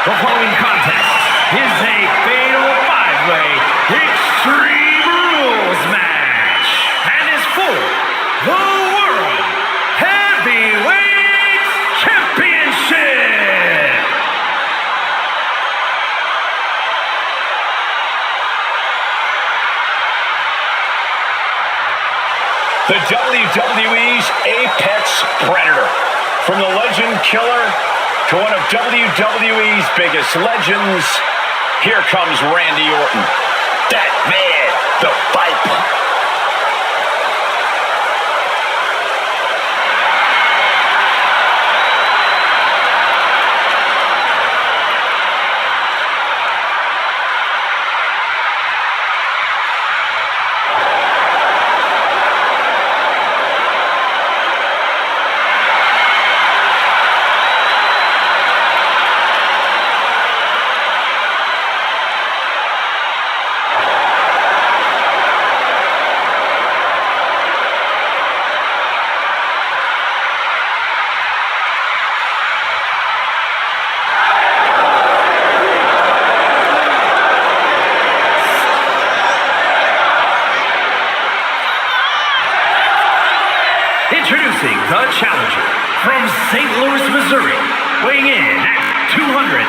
The following contest is a fatal five-way Extreme Rules match and is for the World Heavyweight Championship. The WWE's Apex Predator. From the Legend Killer to one of WWE's biggest legends, here comes Randy Orton. That man, the Viper. Introducing the challenger from St. Louis, Missouri, weighing in at 280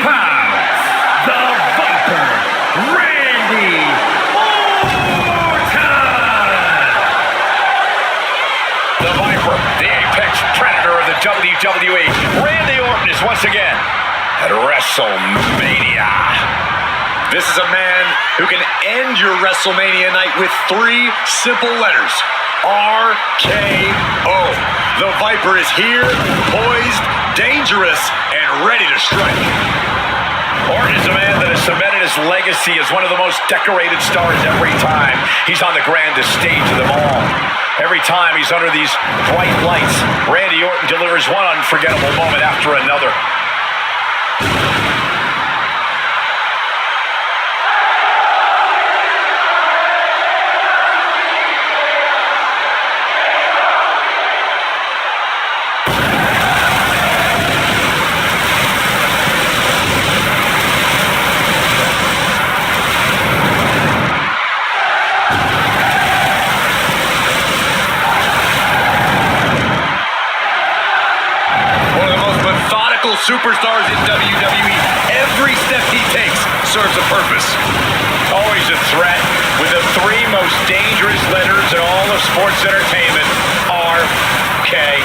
pounds, the Viper, Randy Orton! The Viper, the Apex Predator of the WWE, Randy Orton is once again at WrestleMania. This is a man who can end your WrestleMania night with 3 simple letters. RKO. The Viper is here, poised, dangerous, and ready to strike. Orton is a man that has cemented his legacy as one of the most decorated stars every time he's on the grandest stage of them all. Every time he's under these bright lights, Randy Orton delivers one unforgettable moment after another. Superstars in WWE, every step he takes serves a purpose. Always a threat with the 3 most dangerous letters in all of sports entertainment, RKO.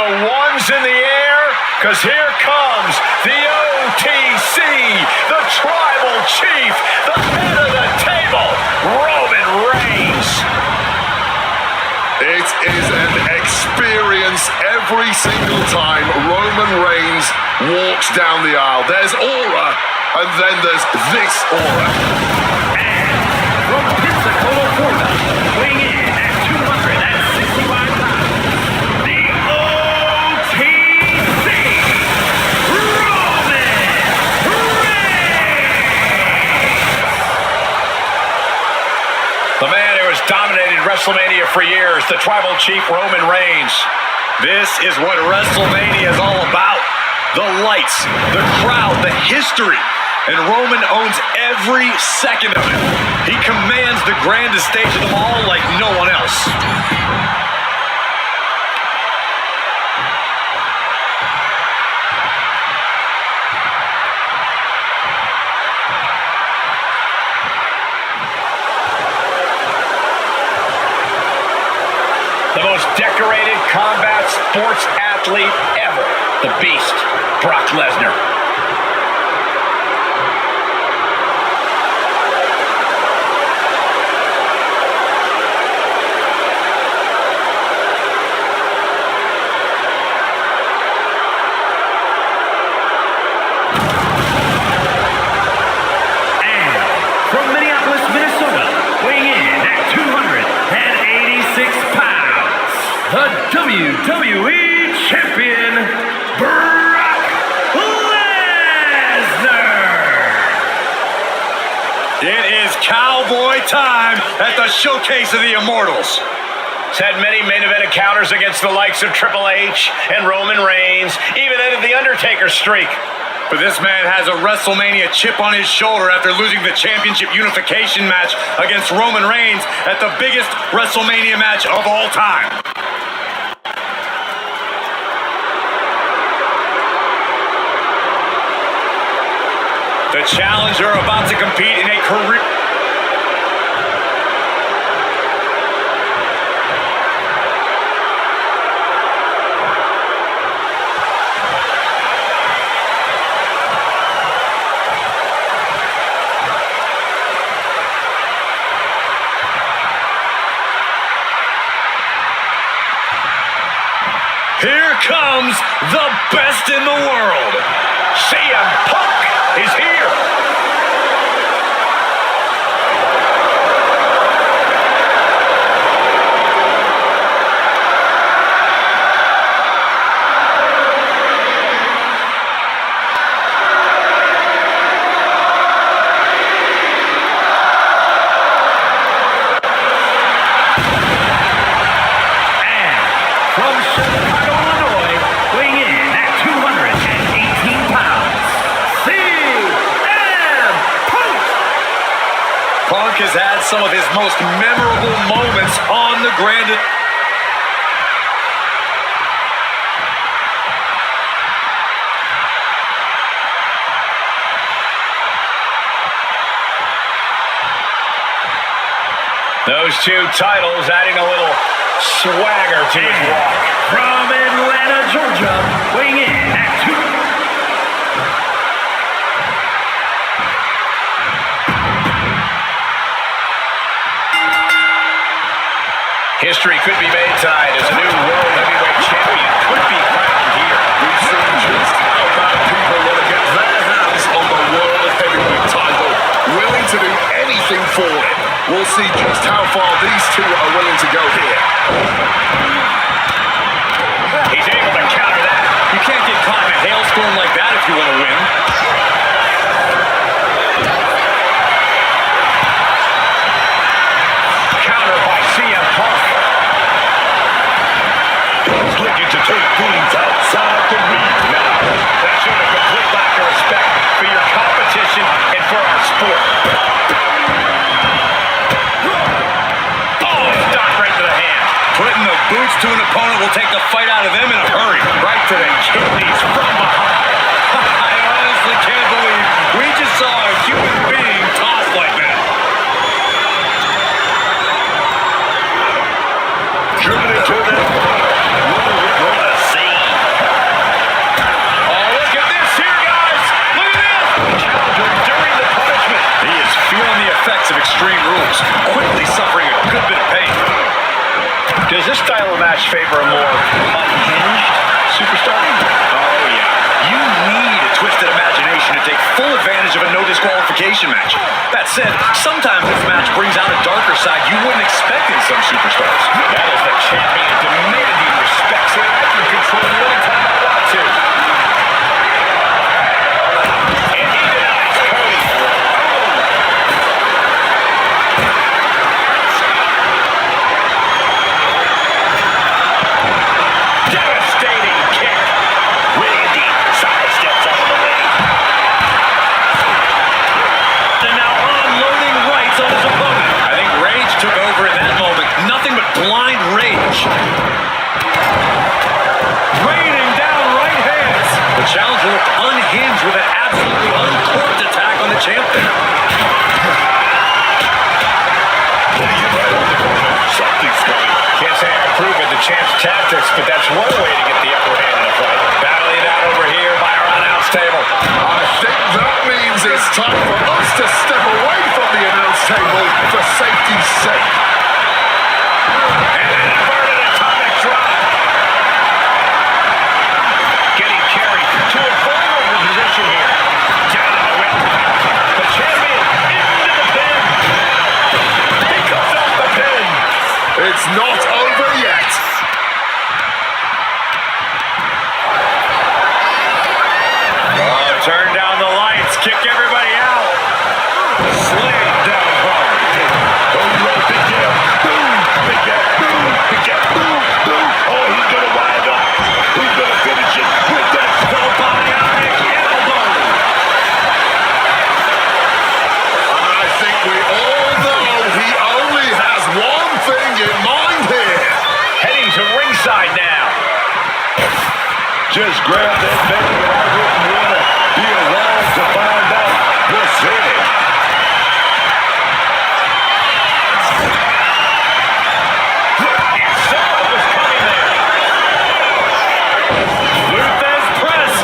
the ones in the air, because here comes the OTC, the Tribal Chief, the head of the table, Roman Reigns. It is an experience every single time Roman Reigns walks down the aisle. There's aura, and then there's this aura. And from Pensacola, Florida, weighing in at 265 pounds, the OTC, Roman Reigns! The man who has dominated WrestleMania for years, the Tribal Chief, Roman Reigns. This is what WrestleMania is all about. The lights, the crowd, the history. And Roman owns every second of it. He commands the grandest stage of them all like no one else. The most decorated combat sports athlete ever. The Beast, Brock Lesnar. From Minneapolis, Minnesota, weighing in at 286 pounds, the WWE Champion, Brock Lesnar. It is cowboy time at the Showcase of the Immortals. He's had many main event encounters against the likes of Triple H and Roman Reigns, even ended the Undertaker streak. But this man has a WrestleMania chip on his shoulder after losing the championship unification match against Roman Reigns at the biggest WrestleMania match of all time. The challenger about to compete in a career... Here comes the best in the world. CM Punk is here. From Chicago, Illinois, weighing in at 218 pounds, CM Punk! Punk has had some of his most memorable moments on the grand... Those two titles adding a little swagger to his walk. From Atlanta, Georgia, weighing in at 2... History could be made tonight as a new world heavyweight champion could be crowned here. We've seen just how bad people want to get their hands on the world heavyweight title, willing to do anything for it. We'll see just how far these two are willing to go here. He's able to counter that. You can't get caught in a hailstorm like that if you want to win. Counter by CM Punk. He's looking to take things outside the ring now. That showed a complete lack of respect for your competition and for our sport. Oh, stop right to the hand. Putting the boots to an opponent will take the fight out of them in a hurry. Right to the kidneys from behind. I honestly can't believe we just saw a human being tossed like that. Driven into that. What a scene. of Extreme Rules, quickly suffering a good bit of pain. Does this style of match favor a more unhinged superstar? Oh, yeah. You need a twisted imagination to take full advantage of a no disqualification match. That said, sometimes this match brings out a darker side you wouldn't expect in some superstars. That is the champion demanding respect, so I can control you anytime I want to. And he denies Cody. Devastating kick. Randy sidesteps out of the way. And now unloading rights on his opponent. I think rage took over in that moment. Nothing but blind rage. Raining down right hands. The challenger looked unhinged with an absolutely uncorked attack on the champ there. Something's coming. Can't say I approve of the champ's tactics, but that's one way to get the upper hand in a fight. Battling it out over here by our announce table. I think that means it's time for us to step away from the announce table for safety's sake. And an inverted atomic drop. Getting carried to a vulnerable position here. Down on the whip. The champion into the pin. He comes off the pin. It's not over yet. Oh, turn down the lights. Kick everybody out. Slayed down hard. Big gap. Boom. Big gap. Boom. Big gap. Boom. Boom. Oh, he's going to wind up. He's going to finish it with that Bionic elbow. I think we all know he only has one thing in mind here. Heading to ringside now. Just grab that bag and I wouldn't want to be around to find out what's in it. And saw what was coming there. Luthez press.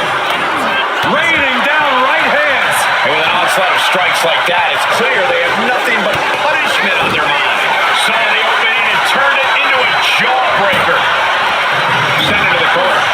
Raining down right hands. And with an onslaught of strikes like that, it's clear they have nothing but punishment on their mind. Saw the opening and turned it into a jawbreaker. Sent it to the corner.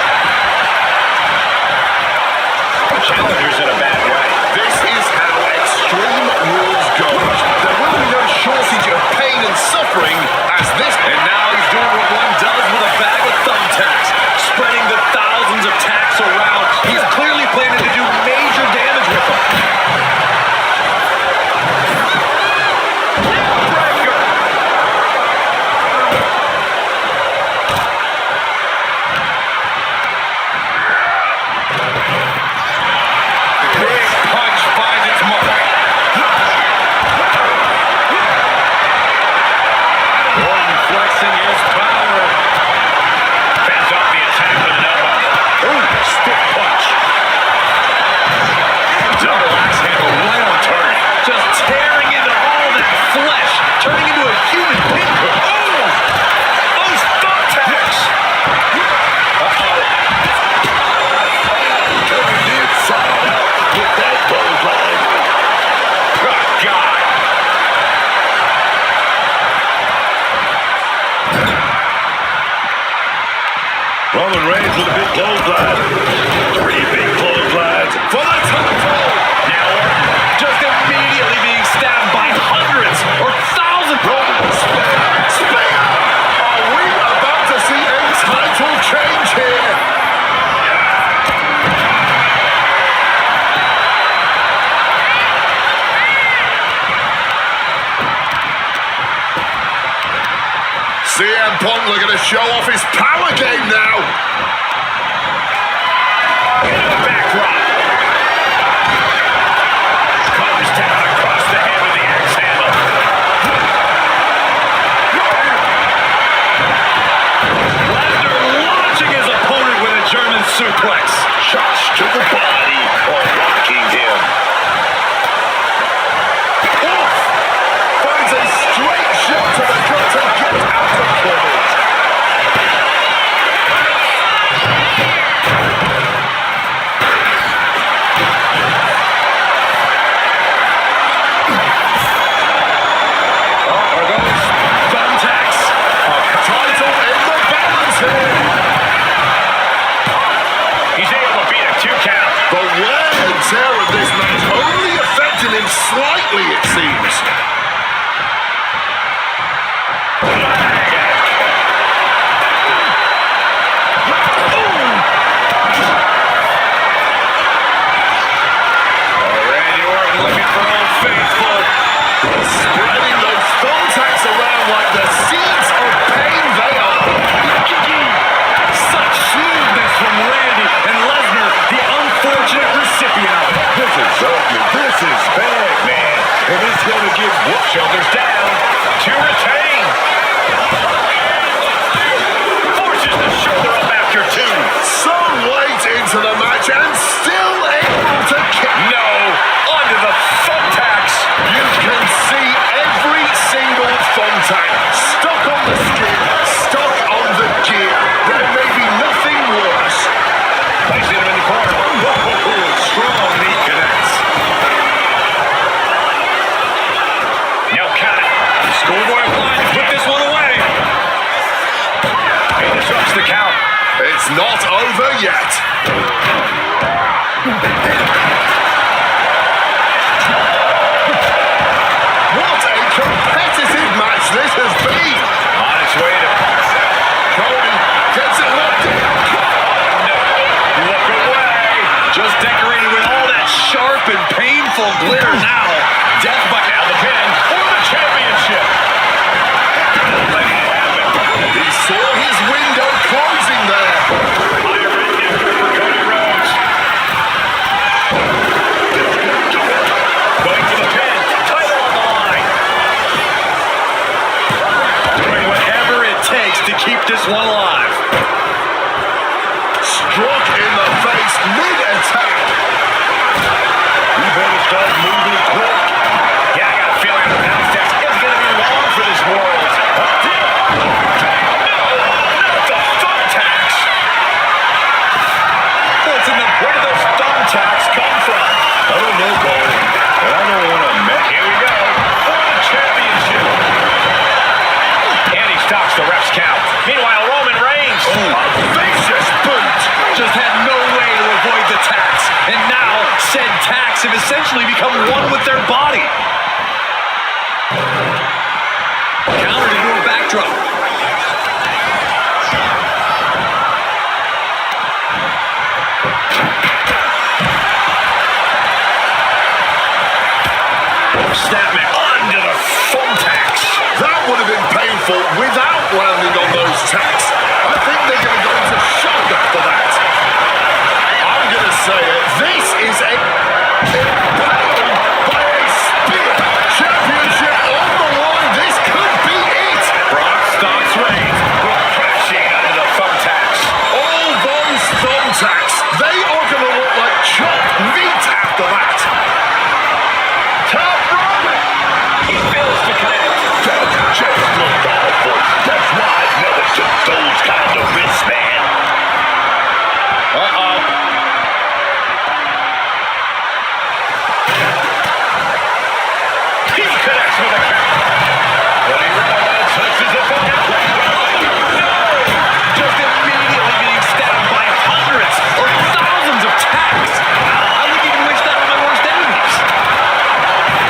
Challenger's in a bad way. This is how Extreme Rules goes. There will be no shortage of pain and suffering as this. And now he's doing what one does with a bag of thumbtacks. Spreading the thousands of tacks around. He's clearly planning to do major damage with them. Big punch finds its mark. Orton flexing his power. Fends off the attack with an elbow. Ooh, stiff punch. Double axe handle right on target. Just tearing into all that flesh. Turning into a human pinhook. Oh! Those thumbtacks! Turned inside out with that clothesline. Oh, God! Roman Reigns with a big clothesline. 3 big clotheslines for the title. Now Orton Just immediately being stabbed by hundreds or thousands. Roman Spear. Are we about to see a title change here? CM Punk looking to show off his power game now. into the back drop. Comes down across the head with the axe handle. Lesnar launching his opponent with a German suplex. Shots to the body or rocking him. Oof! Finds a straight shot to the gut to get out of it. and tear of this match only affecting him slightly, it seems. Randy Orton looking for Old Faithful. Spreading those thumbtacks around like the seeds of pain they are. Such smoothness from Randy, and Lesnar, the unfortunate recipient of it. This is ugly. This is bad, man. And it's going to get whooped. Shoulders down to retain. Forces the shoulder up after two. So late into the match and still able to kick. No, onto the thumbtacks. You can see every single thumbtack stuck on the skin, stuck on the gear. There may be nothing worse. Placing him in the corner. Strong knee connects. No count it. Schoolboy blind to put this one away. He disrupts the count. It's not over yet. What a competitive match this has been. On its way to... Cody gets it locked in. No, look away. Just decorated with all that sharp and painful glitter now. Death by now the pin for the championship. Let it happen. He saw his window closing there. Higher ending for Cody Rhodes. Going for the pin. Title on the line. Doing whatever it takes to keep this one alive. Struck in the face mid-attack. You better start moving quick. Yeah, I got a feeling the bounce test is going to be long for this world. No, not the thumbtacks. Where did those thumbtacks come from? I don't know, Cole. But I don't want to mess. Here we go for the championship. And he stops the ref's count. Meanwhile, Roman Reigns. A vicious boot. Just had no way to avoid the tacks. And now, said tacks have essentially become one with their body. Countered into a backdrop. Snapman under the thumbtacks. That would have been painful without landing on those tacks. I think they're going to go into shock after that. I'm going to say it. This is a impaled by a spear. Championship on the line. This could be it. Brock stops Reigns. Crashing under the thumbtacks. All those thumbtacks, they are going to look like chopped meat after that. Top Roman. He fails to connect. That just looked awful. That's why I never took those kind of risks, man. Uh-oh. He connects with a count. Cody Rhodes touches the thumbtack. No! Just immediately being stabbed by hundreds or thousands of tacks. I wouldn't even wish that on my worst enemies.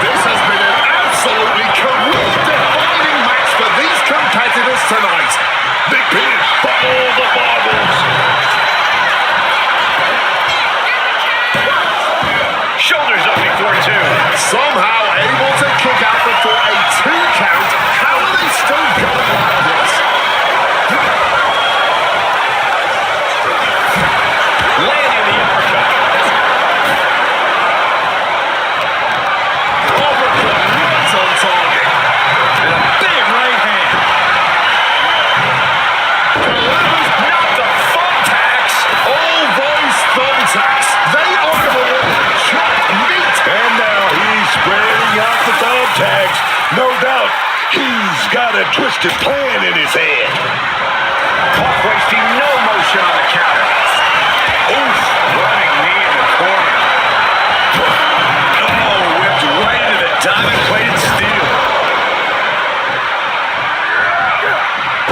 This has been an absolutely career-defining match for these competitors tonight. Big pin for all the marbles. Shoulders up before two. Somehow able to kick out before a 2 count. How are they still going like this? Landing the uppercut. Overcut right on target. And a big right hand. Delivers Not the thumbtacks. all those thumbtacks. They are going to look like chopped meat. And now he's spreading out the thumbtacks. No doubt he's got a twisted plan in his head. Clock wasting no motion on the counter. Oof. Running knee in the corner. Oh, whipped right into the diamond-plated steel.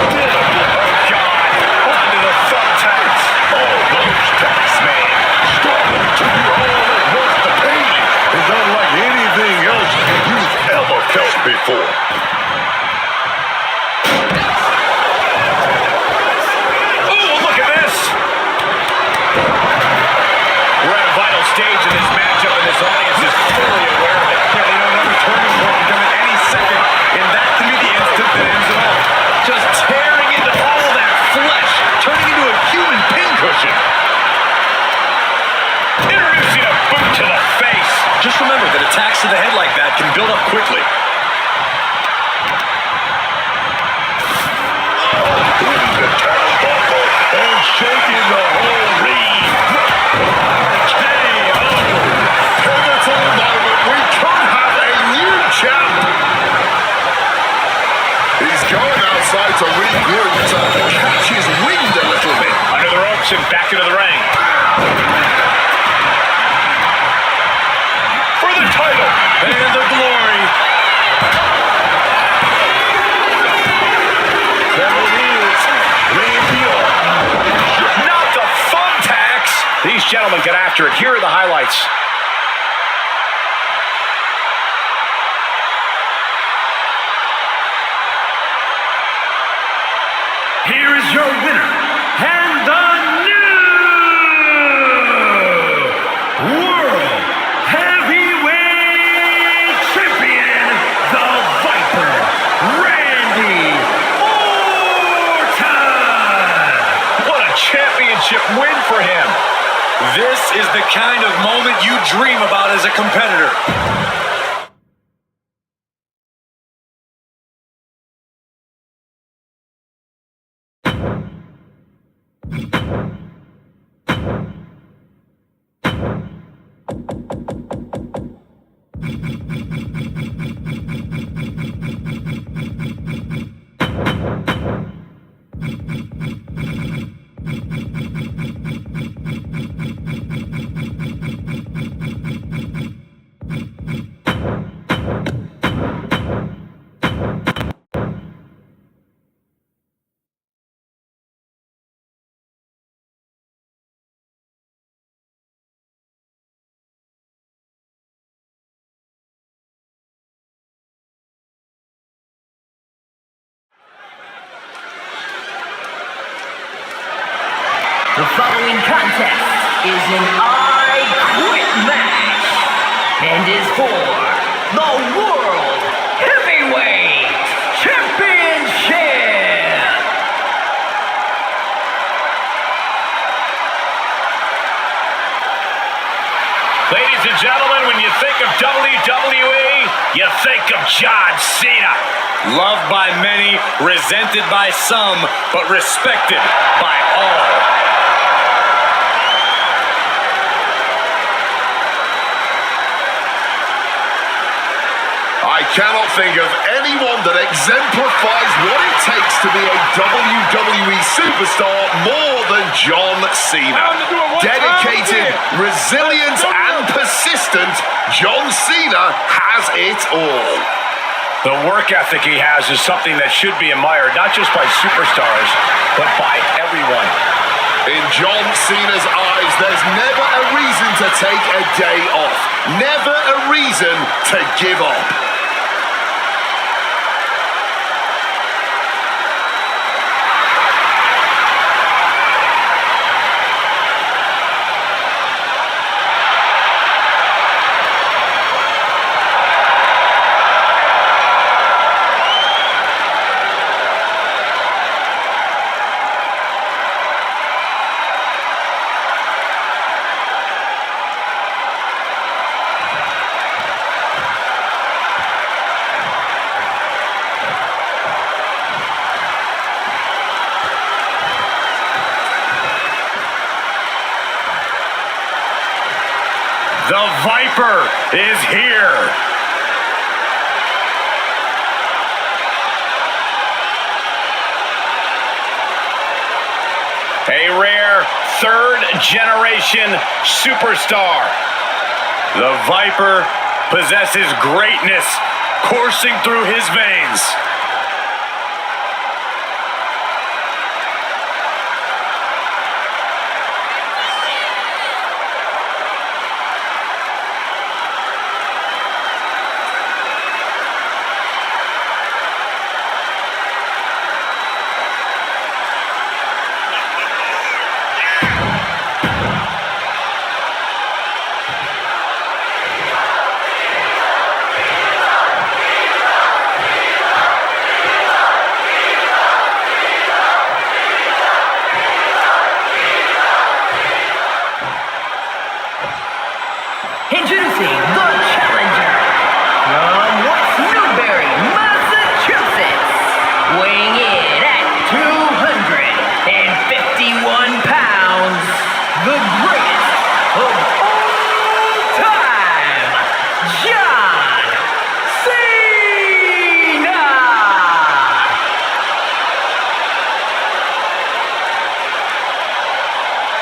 Oh, God. Onto the thumbtacks. Oh, those tacks, man. Starting to be all at gentlemen get after it. Here are the highlights. Here is your winner, and the new World Heavyweight Champion, the Viper, Randy Orton! What a championship win for him. This is the kind of moment you dream about as a competitor. The following contest is an I Quit match and is for the World Heavyweight Championship. Ladies and gentlemen, when you think of WWE, you think of John Cena. Loved by many, resented by some, but respected by all. I cannot think of anyone that exemplifies what it takes to be a WWE superstar more than John Cena. Dedicated, resilient, and persistent, John Cena has it all. The work ethic he has is something that should be admired, not just by superstars, but by everyone. In John Cena's eyes, there's never a reason to take a day off. Never a reason to give up. The Viper is here. A rare third-generation superstar. The Viper possesses greatness coursing through his veins. Introducing the challenger from West Newbury, Massachusetts, weighing in at 251 pounds, the greatest of all time, John Cena!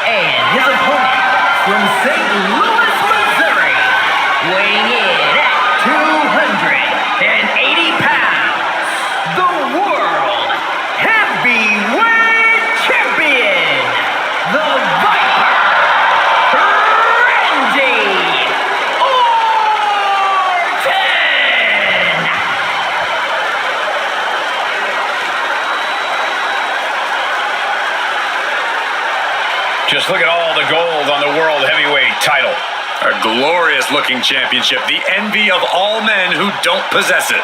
And his opponent from St. Louis, Missouri, weighing in at 280 pounds, the World Heavyweight Champion, the Viper, Glorious looking championship. The envy of all men who don't possess it.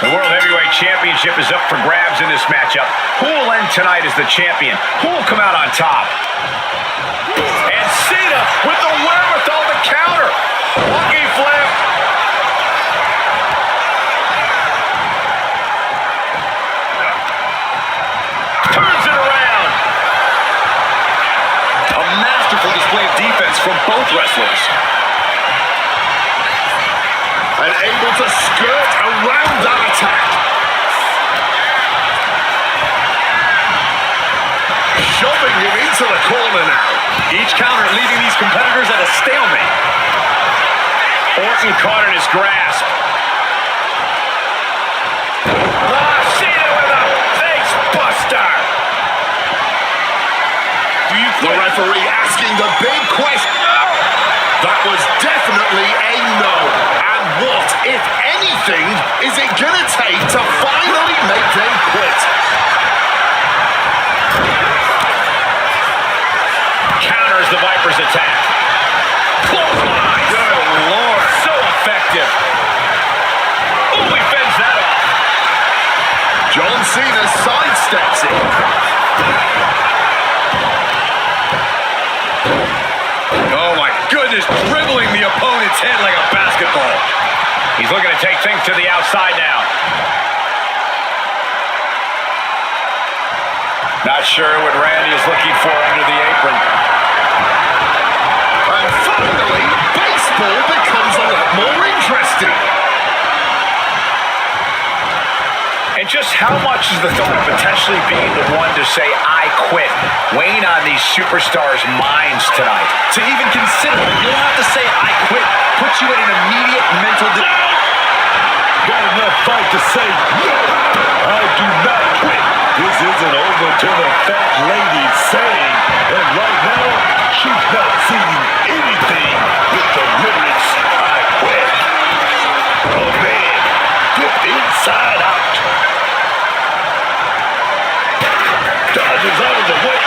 The World Heavyweight Championship is up for grabs in this matchup. Who will end tonight as the champion? Who will come out on top? And Cena with the wherewithal to counter. Lucky flip. Turns it around. A masterful display of defense from both wrestlers. And able to skirt around that attack. Shoving him into the corner now. Each counter leaving these competitors at a stalemate. Orton caught in his grasp. Cena with a face buster. The referee asking the big question. That was definitely a no. And what, if anything, is it going to take to finally make them quit? Counters the Viper's attack. Clothesline. Good Lord. So effective. Oh, he fends that off. John Cena sidesteps it. Oh my goodness, dribbling the opponent's head like a basketball. He's looking to take things to the outside now. Not sure what Randy is looking for under the apron. And finally, baseball becomes a lot more interesting. And just how much is the thought of potentially being the one to say, I quit, weighing on these superstars' minds tonight? To even consider it, you'll have to say I quit. Puts you in an immediate mental Got enough fight to say, no, I do not quit. This isn't over till the fat lady saying, and right now, she's not singing anything with the lyrics, I quit. Oh man, get inside out. Dodges out of the way.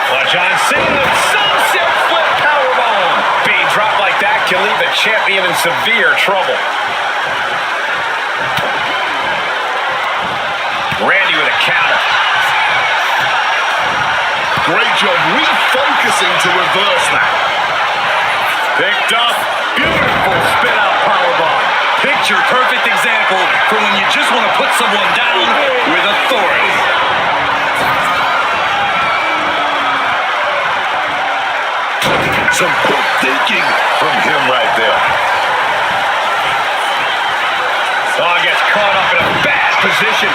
Watch on Cena. Sunset flip powerbomb. Being dropped like that can leave the champion in severe trouble. Randy with a counter. Great job refocusing to reverse that. picked up. Beautiful spin out powerbomb. Picture perfect example for when you just want to put someone down with authority. Some quick thinking from him right there. Oh, gets caught up in a bad position.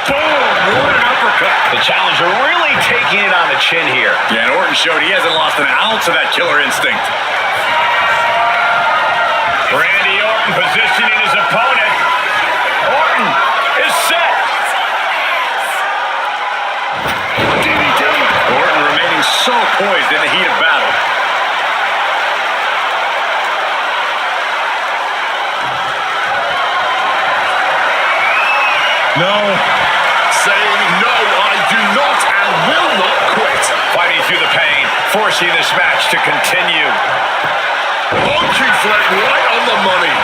Boom! What an uppercut. The challenger really taking it on the chin here. Yeah, and Orton showed he hasn't lost an ounce of that killer instinct. Randy Orton positioning his opponent. Orton is set. Orton remaining so poised in the heat of battle. No. Saying no, I do not and will not quit. Fighting through the pain, forcing this match to continue. Monkey flip right on the money.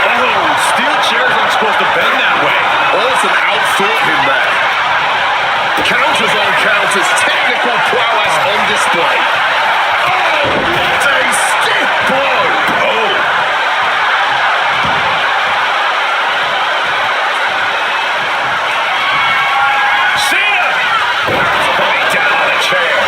Oh, steel chairs aren't supposed to bend that way. Orton outthought him there. Counters on counters, technical prowess on display. Oh, what a stiff blow. Oh. Cena! Coming down on the chair.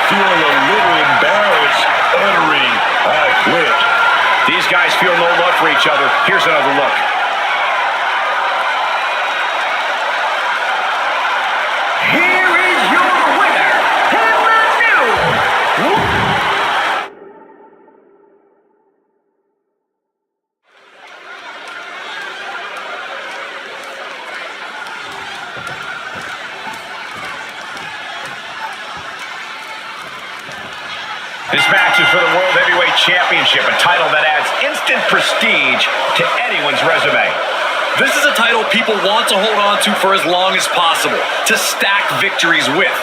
feeling a little embarrassed, uttering, "I quit." These guys feel no love for each other. Here's another look. Here is your winner, and the new This match is for the World Heavyweight Championship, a title that adds instant prestige to anyone's resume. This is a title people want to hold on to for as long as possible, to stack victories with.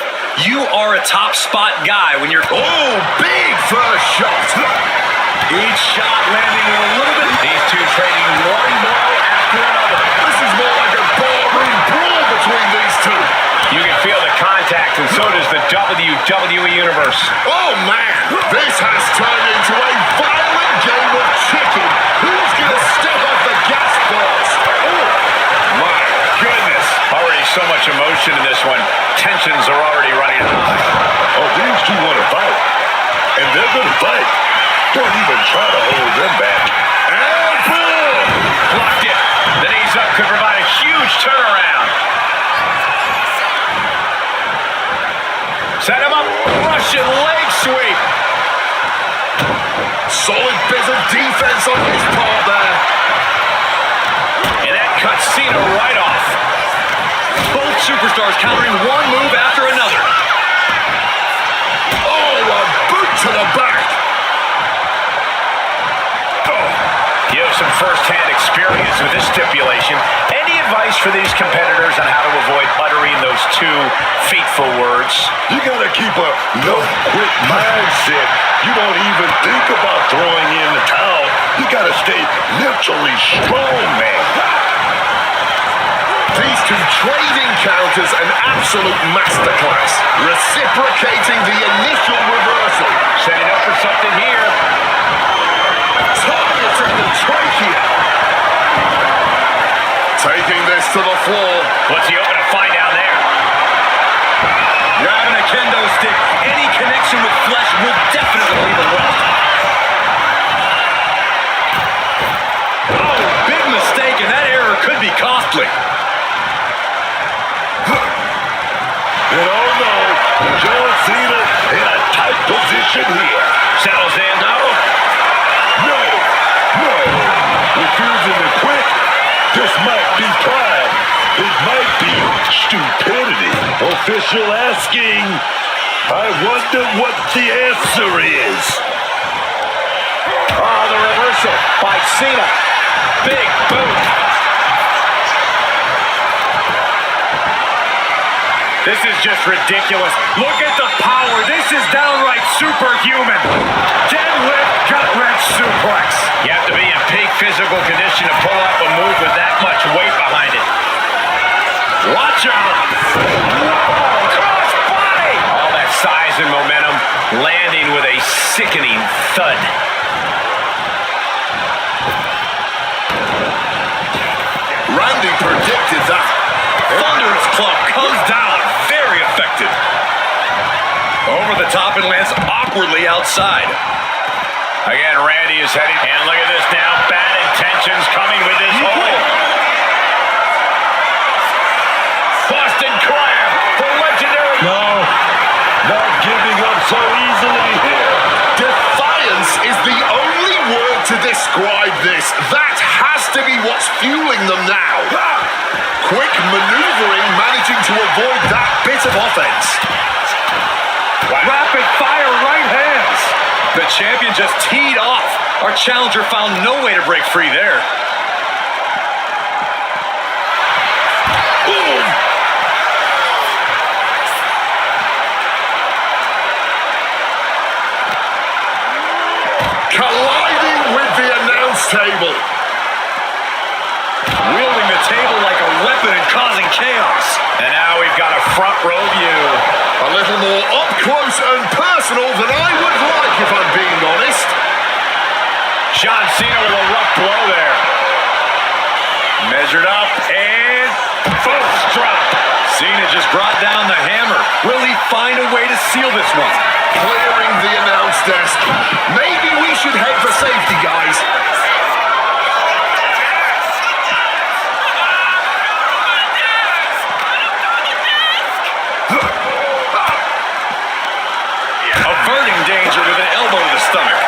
You are a top spot guy when you're... Oh, big first shot. Each shot landing with a little bit. These two trading one blow after another. This is more like a ballroom brawl between these two. You can feel the contact, and so does the WWE Universe. Oh, man. This has turned into a violent game of chicken. Who's going to step off the gas first? Oh, My goodness. Already so much emotion in this one. Tensions are already running high. oh, these two want to fight. And they're going to fight. Don't even try to hold them back. And boom! Blocked it. The knees up could provide a huge turnaround. Set him up. Russian leg sweep. Solid bit of defense on his part there. And that cuts Cena right off. Both superstars countering one move after another. Oh, a boot to the back. You have some first-hand experience with this stipulation. Any advice for these competitors on how to avoid uttering those two fateful words? You got to keep a no-quit mindset. You don't even think about throwing in the towel. You got to stay mentally strong, man. These two trading counters an absolute masterclass, reciprocating the initial reversal. Setting up for something here. Targeting the trachea. Taking this to the floor. What's he open to find down there? Grabbing a kendo stick, any connection with flesh will definitely leave a welt. Oh, big mistake, and that error could be costly. And oh no, John Cena in a tight position here. Settles in. No. Refusing to quit. This might be pride. It might be stupidity. Official asking. I wonder what the answer is. Oh, the reversal by Cena. Big boot. This is just ridiculous. Look at the power. This is downright superhuman. Deadlift gut-wrench suplex. You have to be in peak physical condition to pull off a move with that much weight behind it. Watch out. Whoa, cross body. All that size and momentum landing with a sickening thud. Randy predicted that. Thunderous club comes down. Very effective. Over the top and lands awkwardly outside. Again, Randy is heading. And look at this now. Bad intentions coming with this hold. Boston Crab, the legendary. No, not giving up so easily here. Defiance is the only word to describe this. That has to be what's fueling them now. Quick maneuvering, managing to avoid that bit of offense. Rapid fire right hands. The champion just teed off. Our challenger found no way to break free there. Boom! Colliding with the announce table. Wielding the table like a weapon and causing chaos. And now we've got a front row view. A little more up close and personal than I would like, if I'm being honest. John Cena with a rough blow there. Measured up and first drop. Cena just brought down the hammer. Will he find a way to seal this one. Clearing the announce desk. Maybe we should head for safety, guys. Averting danger with an elbow to the stomach.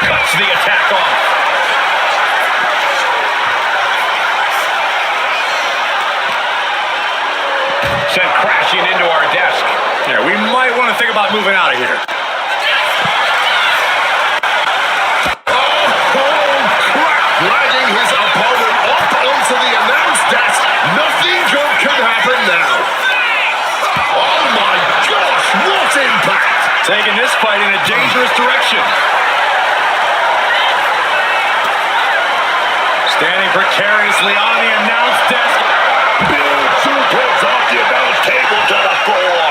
Cuts the attack off. Sent crashing into our desk. Yeah, we might want to think about moving out of here. Dragging his opponent up onto the announce desk. Nothing good can happen now. Oh my gosh, what impact! Taking this fight in a dangerous direction. Standing precariously on the announce desk. Big suplex off the announce table to the floor.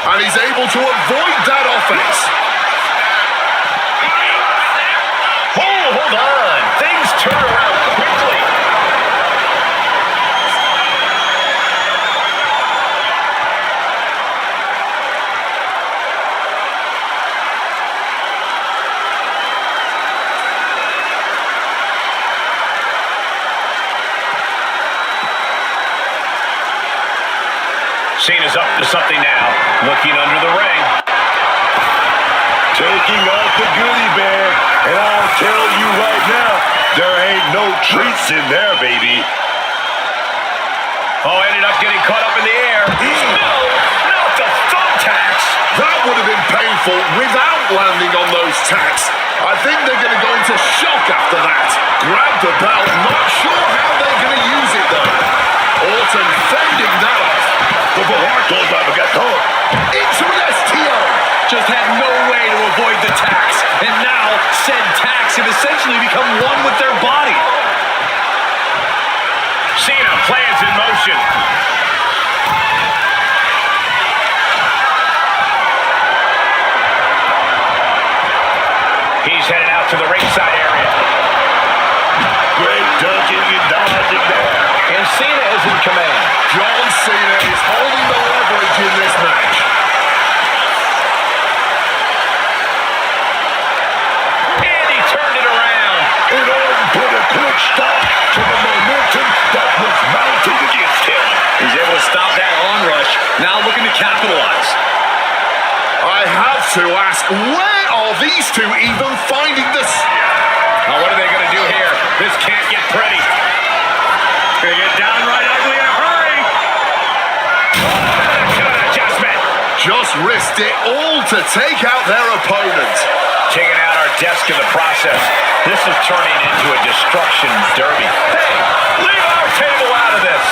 And he's able to avoid that offense. Hold on. Things turn around quickly. Cena's up to something now. Looking under the ring. Taking out the goodie bag. And I'll tell you right now, there ain't no treats in there, baby. Oh, ended up getting caught up in the air. No, not the thumbtacks. That would have been painful without landing on those tacks. I think they're going to go into shock after that. Grab the belt. Not sure how they're going to use it, though. Orton fending that off. The Bartos have got caught. Into an STO. Just had no way to avoid the tax. And now, said tax have essentially become one with their body. Cena plans in motion. He's headed out to the ringside area. Great ducking and dodging there. And Cena is in command. John Cena is holding the leverage in this match. And he turned it around. And Orton put a quick stop to the momentum that was mounting against him. He's able to stop that onrush. Now looking to capitalize. I have to ask, where are these two even finding this? Now, what are they going to do here? This can't get pretty. Gonna get downright ugly in a hurry. Good adjustment. Just risked it all to take out their opponent. Taking out our desk in the process. This is turning into a destruction derby. Hey, leave our table out of this.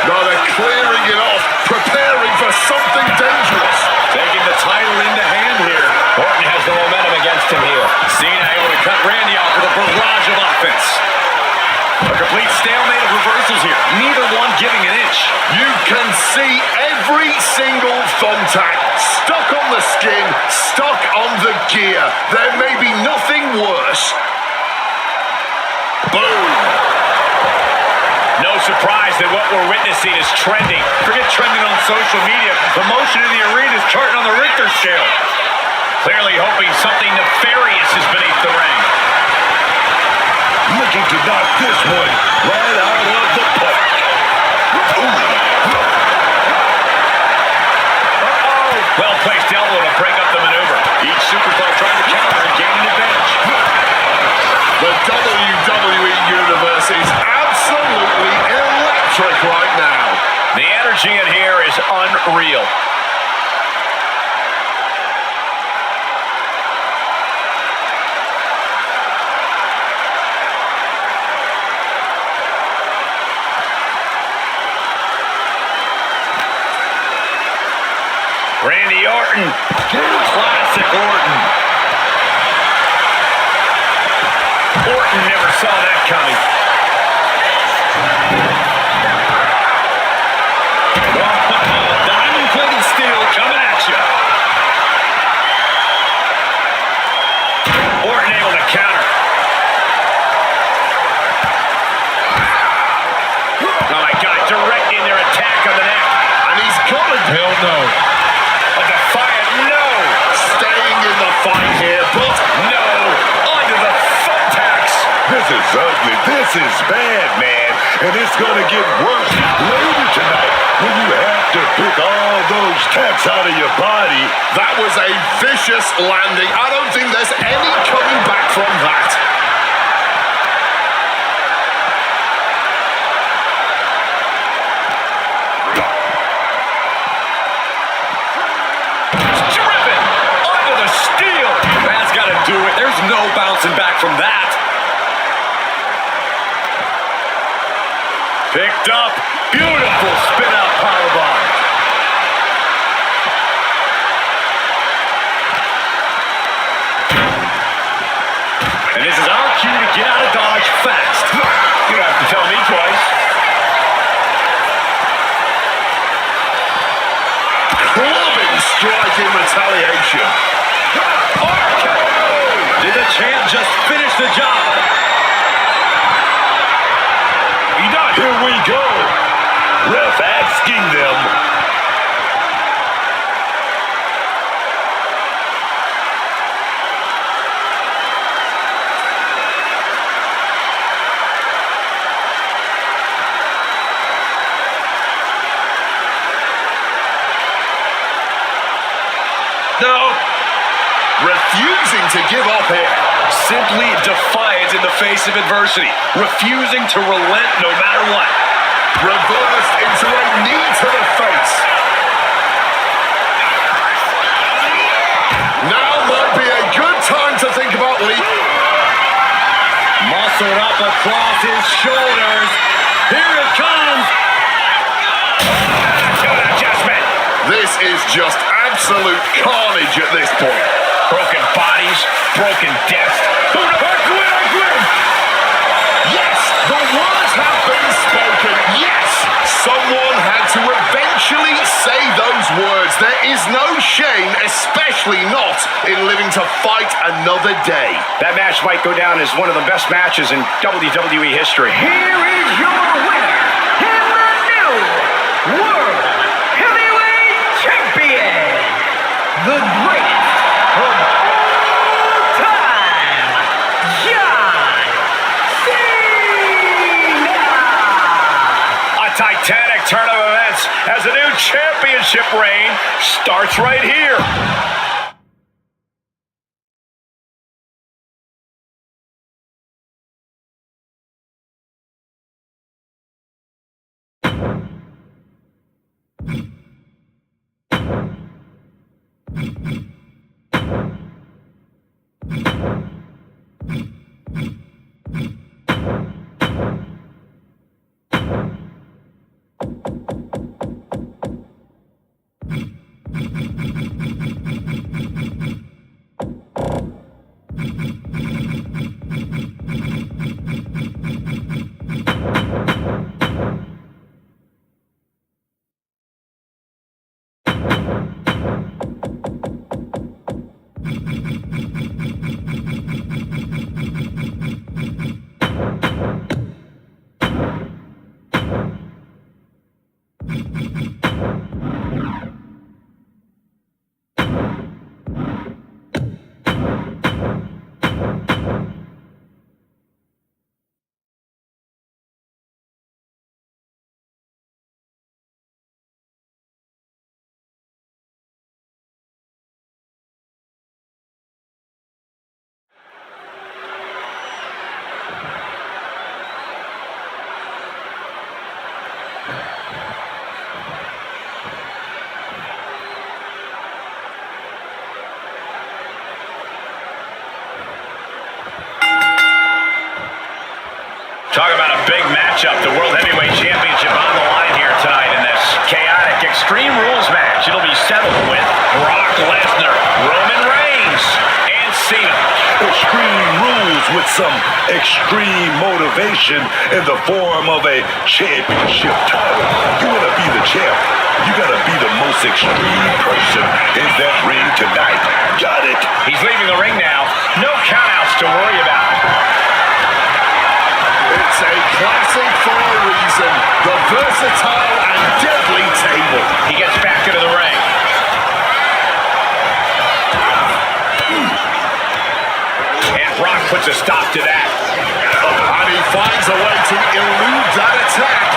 No, they're clearing it off, preparing for something dangerous. Taking the title into hand here. Orton has the momentum against him here. Cena able to cut Randy off with a barrage of offense. A complete stalemate of reversals here. Neither one giving an inch. You can see every single thumbtack stuck on the skin, stuck on the gear. There may be nothing worse. Boom. No surprise that what we're witnessing is trending. Forget trending on social media. The motion in the arena is charting on the Richter scale. Clearly hoping something nefarious is beneath the ring. Looking to knock this one right out of the park. Well-placed elbow to break up the maneuver. Each superstar trying to counter and gain an advantage. The WWE Universe is absolutely electric right now. The energy in here is unreal. Randy Orton. Classic Orton. Orton never saw that coming. Diamond-plated steel coming at you. is bad, man. And it's going to get worse later tonight when you have to pick all those tacks out of your body. That was a vicious landing. I don't think there's any coming back from that. Driven onto the steel. That's got to do it. There's no bouncing back from that. Picked up. Beautiful spin-out powerbomb. And this is our cue to get out of Dodge fast. You don't have to tell me twice. Clubbing strike in retaliation. Did the champ just finish the job? Here we go. Ref asking them. No. Refusing to give up here. Simply defiant in the face of adversity. Refusing to relent no matter what. Reversed into a knee to the face. Now might be a good time to think about leaving. Muscled up across his shoulders. Here it comes. Good adjustment. This is just absolute carnage at this point. Broken bodies, broken deaths. Yes, the words have been spoken. Yes, someone had to eventually say those words. There is no shame, especially not in living to fight another day. That match might go down as one of the best matches in WWE history. Here is your winner, and the new World Heavyweight Champion, the greatest of all time, John Cena! A titanic turn of events as a new championship reign starts right here. Talk about a big matchup. The World Heavyweight Championship on the line here tonight in this chaotic Extreme Rules match. It'll be settled with Brock Lesnar, Roman Reigns, and Cena. Extreme rules with some extreme motivation in the form of a championship title. You want to be the champ, you got to be the most extreme person in that ring tonight. Got it? He's leaving the ring now. No countouts to worry about. It's a classic for a reason. The versatile and deadly table. He gets back into the ring. And Brock puts a stop to that. And he finds a way to elude that attack.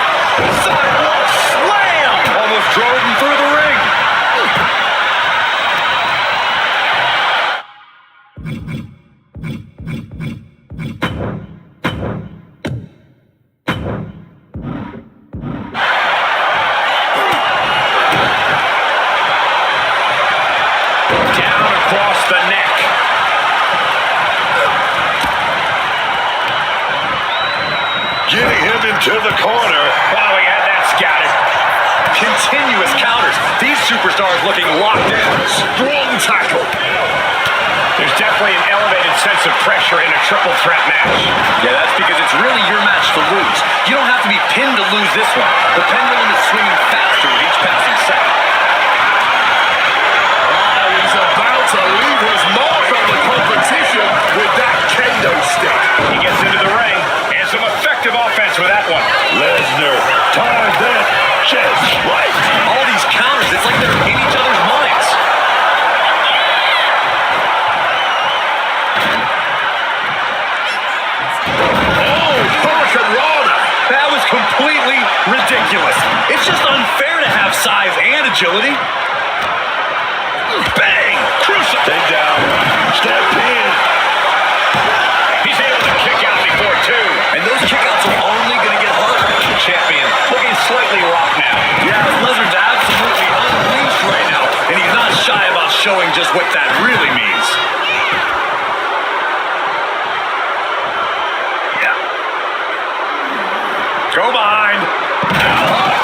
Sidewalk slam! Almost drove him through the ring. Down across the neck. Getting him into the corner. Oh, he had that scouted. Continuous counters. These superstars looking locked in. Strong tackle. There's definitely an elevated sense of pressure in a triple threat match. Yeah, that's because it's really your match to lose. You don't have to be pinned to lose this one. The pendulum is swinging faster with each passing second. He's about to leave his mark on the competition with that kendo stick. He gets into the ring, and some effective offense with that one. Lesnar timed that just right. All these counters, it's like they're in each other's minds. Oh, Hurricane Rana. That was completely ridiculous. It's just unfair to have size and agility. Bang! Crucial. Stay down. Step in. He's able to kick out before two. And those kickouts are only going to get harder. The champion looking slightly rocked now. Yeah, Lesnar's absolutely unleashed right now. And he's not shy about showing just what that really means. Yeah. Go behind.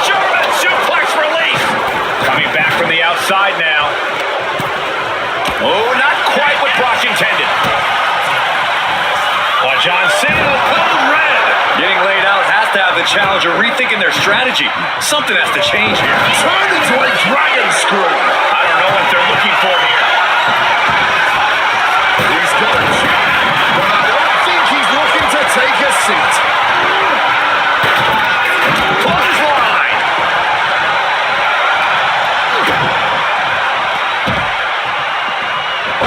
German suplex release. Coming back from the outside now. Oh, not quite what Brock intended. Oh, John Cena, code red. Getting laid out has to have the challenger rethinking their strategy. Something has to change here. Turned into a dragon screw. I don't know what they're looking for here. He's got a shot, but I don't think he's looking to take a seat. Clothesline.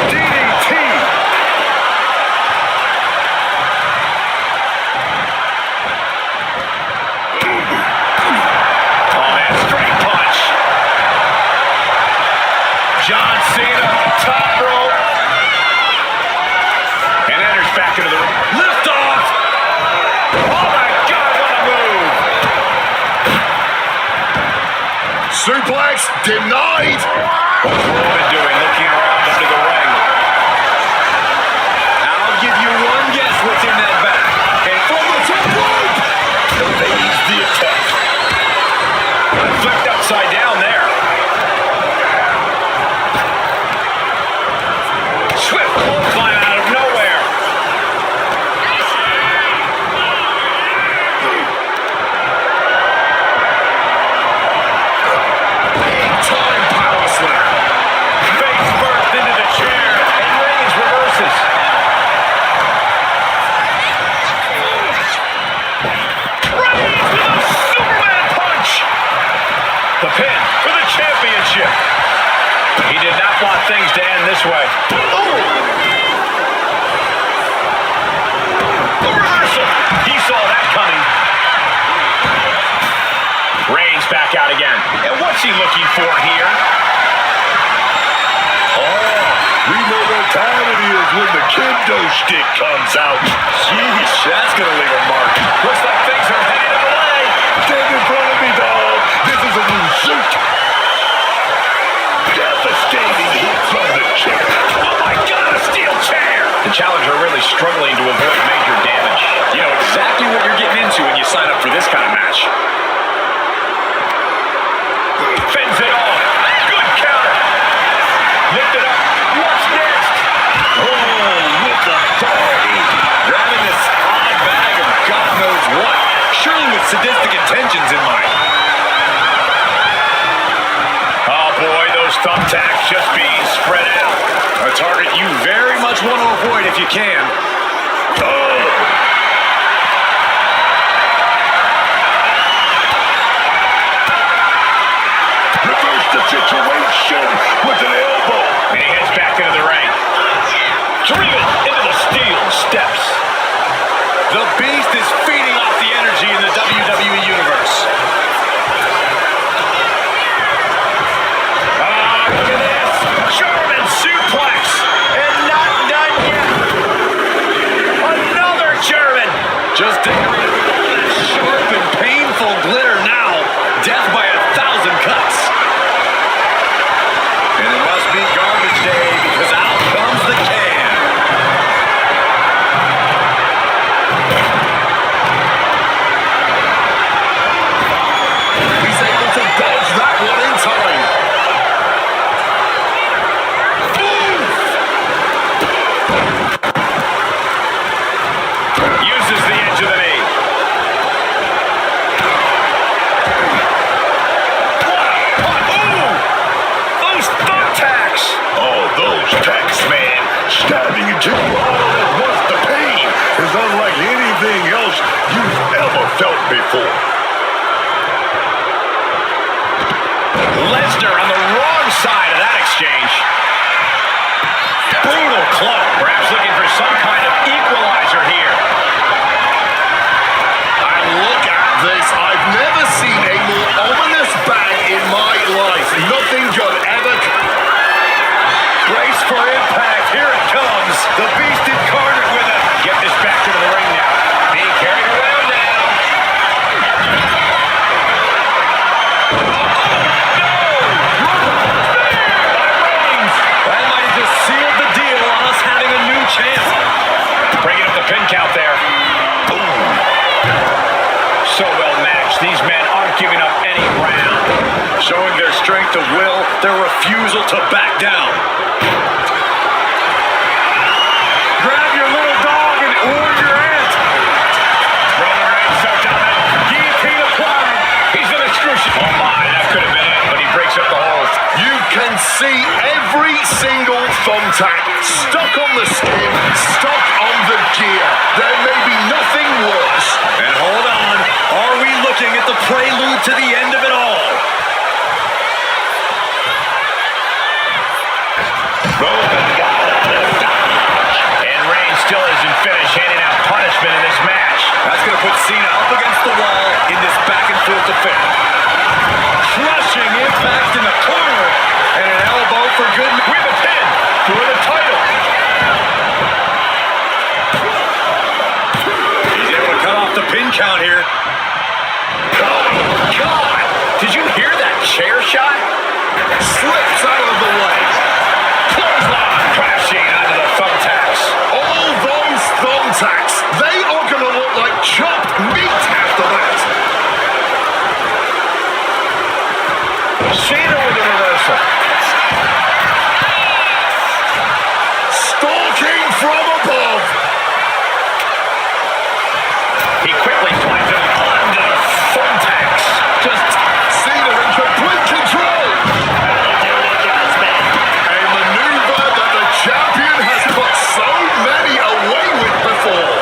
DDT. Oh, man, straight punch. John Cena, top rope. And enters back into the ring. Lift off. Oh, my God, what a move. Suplex denied. What's Roman doing, looking around under the ring? I'll give you one guess what's in that bag. And from the top rope. Evades the attack. Flipped upside down there. Swift clothesline out of nowhere. Time power slam. Face first into the chair, and Reigns reverses. Reigns with a Superman punch. The pin for the championship. He did not want things to end this way. Oh! The reversal. He saw that coming. Reigns back out again. And what's he looking for here? We know what time it is when the kendo stick comes out. Jeez, that's going to leave a mark. Looks like things are headed our way. Stand in front of me, dog. This is a new suit. Devastating hit from the chair. Oh my God, a steel chair! The challenger really struggling to avoid major damage. You know exactly what you're getting into when you sign up for this kind of match. Fends it off. Good counter. Lift it up. What's next? Oh, with the authority. Grabbing this odd bag of God knows what. Surely with sadistic intentions in mind. Oh boy, those thumbtacks just being spread out. A target you very much want to avoid if you can. Oh! Reverse the situation with an elbow. And he heads back into the ring. Driven into the steel steps. The Beast is feeding before. Lesnar on the wrong side of that exchange. Brutal club. Perhaps looking for some kind of equalizer here. And look at this. I've never seen a more ominous bag in my life. Nothing good ever. Brace for impact. Here it comes. The Beast incarnate with it. Get this back into the ring now. Being carried around now. That might have just sealed the deal on us having a new champ. Breaking up the pin count there. Boom. So well matched. These men aren't giving up any ground. Showing their strength of will, their refusal to back down. Grab your little dog and or your aunt. Roman Reigns so down. Guillotine applied. He's going to excruciate. Oh my, that could have been it, but he breaks up the hold. You can see every single thumbtack stuck on the skin, stuck on the gear. There may be nothing worse. And hold on, are we looking at the prelude to the end of it all? Roman got out of dodge. And Reigns still isn't finished handing out punishment in this match. That's going to put Cena up against the wall in this back and forth affair. Crushing impact in the corner. And an elbow for good. With a pin for the title. He's able to cut off the pin count here. Oh, God. Did you hear that chair shot? Slips out of the way. Clothesline. Crashing onto the thumbtacks. All those thumbtacks, they are going to look like chopped meat after that. Cena with the reversal. Stalking from above. He quickly climbs him onto the thumbtacks. Just Cena in complete control. A maneuver that the champion has put so many away with before.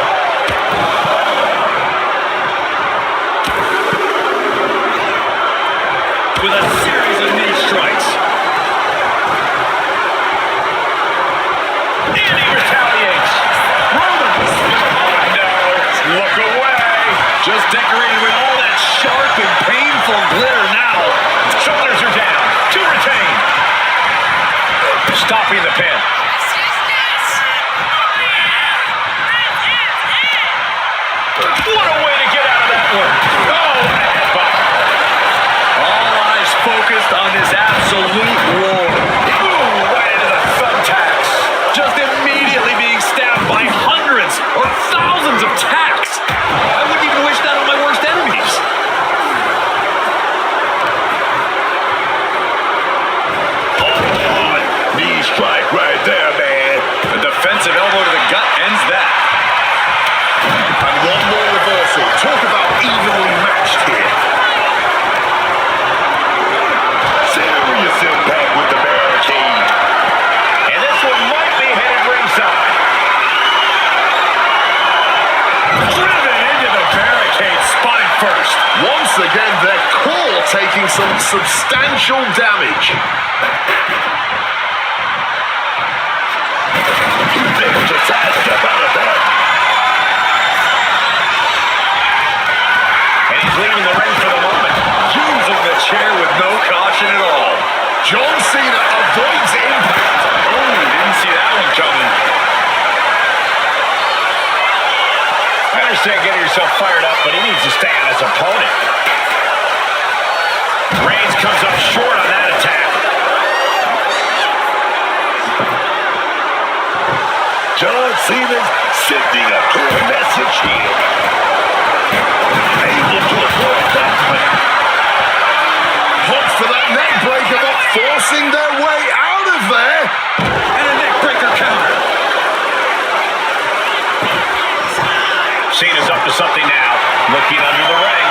With a series of knee strikes. And he retaliates. Roman. Oh, no. Look away. Just decorated with all that sharp and painful glitter now. Shoulders are down. To retain. Stopping the pin. What a way to get out of that one. Oh, and a headbutt. All eyes focused on this absolute war. Boom, right into the thumbtacks. Just immediately being stabbed by hundreds or thousands of tacks. I wouldn't even wish that on my worst enemies. Oh, knee strike right there, man. A defensive elbow to the gut ends that. And one more reversal. Talk about evenly matched here. Serious impact with the barricade. And this one might be headed ringside. Driven into the barricade, spine first. Once again, their core taking some substantial damage. There's a sidestep out of that. And he's leaving the ring for the moment. Using the chair with no caution at all. John Cena avoids impact. Oh, didn't see that one coming. I understand getting yourself fired up, but he needs to stay on his opponent. Reigns comes up short on that attack. John Cena's sending a clear message here. Able to avoid that one. Hope for that neck breaker, but forcing their way out of there. And a neck breaker counter. Cena's up to something now. Looking under the ring.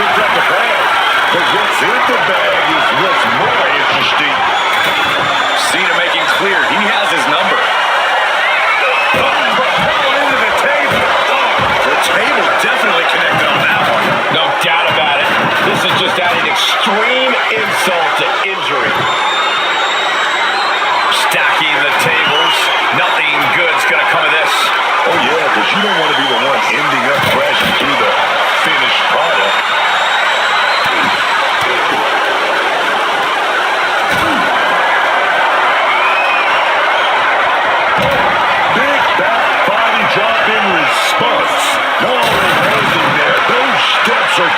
Look at the bag. But what's in the bag is what's more interesting. Cena making clear he has his number. Propelled into the table. The table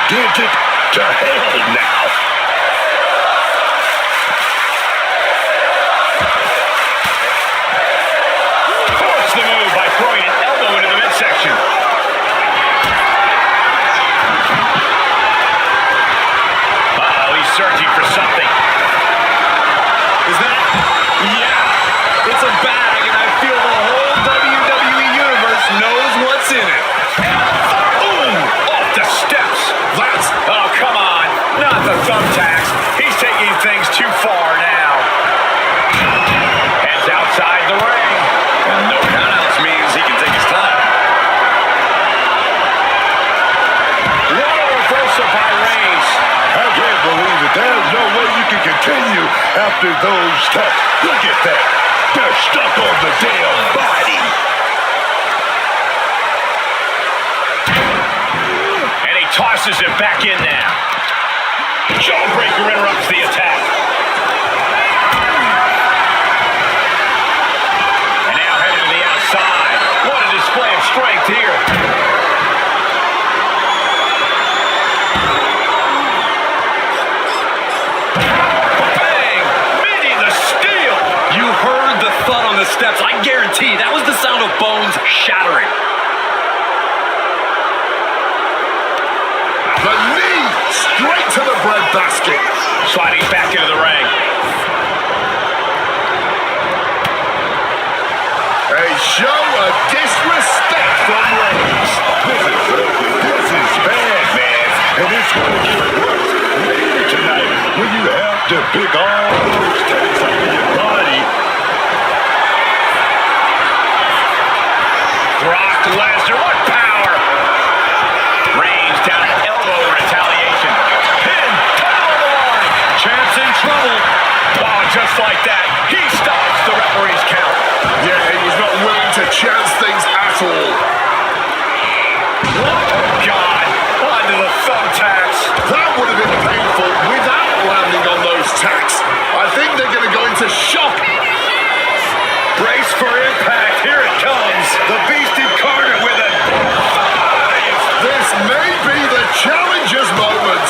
Get it to hell now. Force the move by throwing an elbow into the midsection. Uh-oh, he's searching for something. Is that? Yeah. It's a bag, and I feel the whole WWE Universe knows what's in it. Ooh, off the steps. That's Oh, come on. Not the thumbtacks. He's taking things too far now. Heads outside the ring. And no countouts means he can take his time. What a reversal by Reigns. I can't believe it. There's no way you can continue after those taps. Look at that. They're stuck on the damn body. And he tosses it back in now. Jawbreaker interrupts the attack. And now headed to the outside. What a display of strength here. Bang! Meeting the steel. You heard the thud on the steps. I guarantee that was the sound of bones shattering. The knee straight to the breadbasket. Sliding back into the ring. A show of disrespect from Reigns. This is bad, man. And it's going to get worse later tonight when you have to pick all those tags out of your body. Brock Lesnar, what power! Reigns down an elbow in retaliation. Pin, title on the line. Champ's in trouble. Oh, just like that, he stops the referee's count. Yeah, he was not willing to chance things at all. Oh, God, onto the thumbtacks. That would have been painful without landing on those tacks. I think they're going to go into shock. Brace for impact, here it comes. The Beast Incarnate with a 5. This may be the challenger's moment.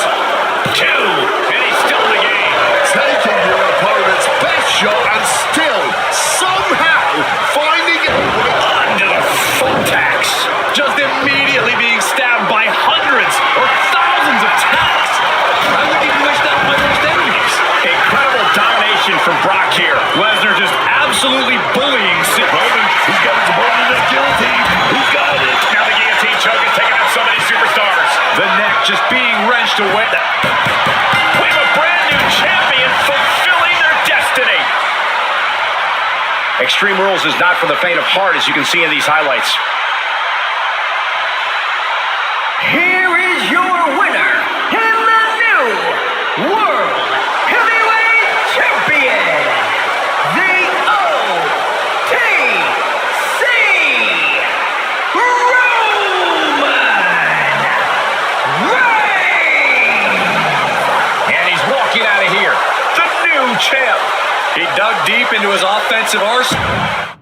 2, and he's still in the game. Taking your opponent's best shot and still somehow finding a way. Onto the thumbtacks. Just immediately being stabbed by hundreds or thousands of tacks. I wouldn't even wish that on my worst enemies. Incredible domination from Brock here. Lesnar just absolutely bullying Cena. He's got his opponent in the guillotine. He's got it. Now the guillotine choke is taking out so many superstars. The neck just being wrenched away. We have a brand new champion fulfilling their destiny. Extreme Rules is not for the faint of heart, as you can see in these highlights. Here is your winner and the new World Heavyweight Champion, the OTC Roman Reigns. And he's walking out of here. The new champ. He dug deep into his offensive arsenal.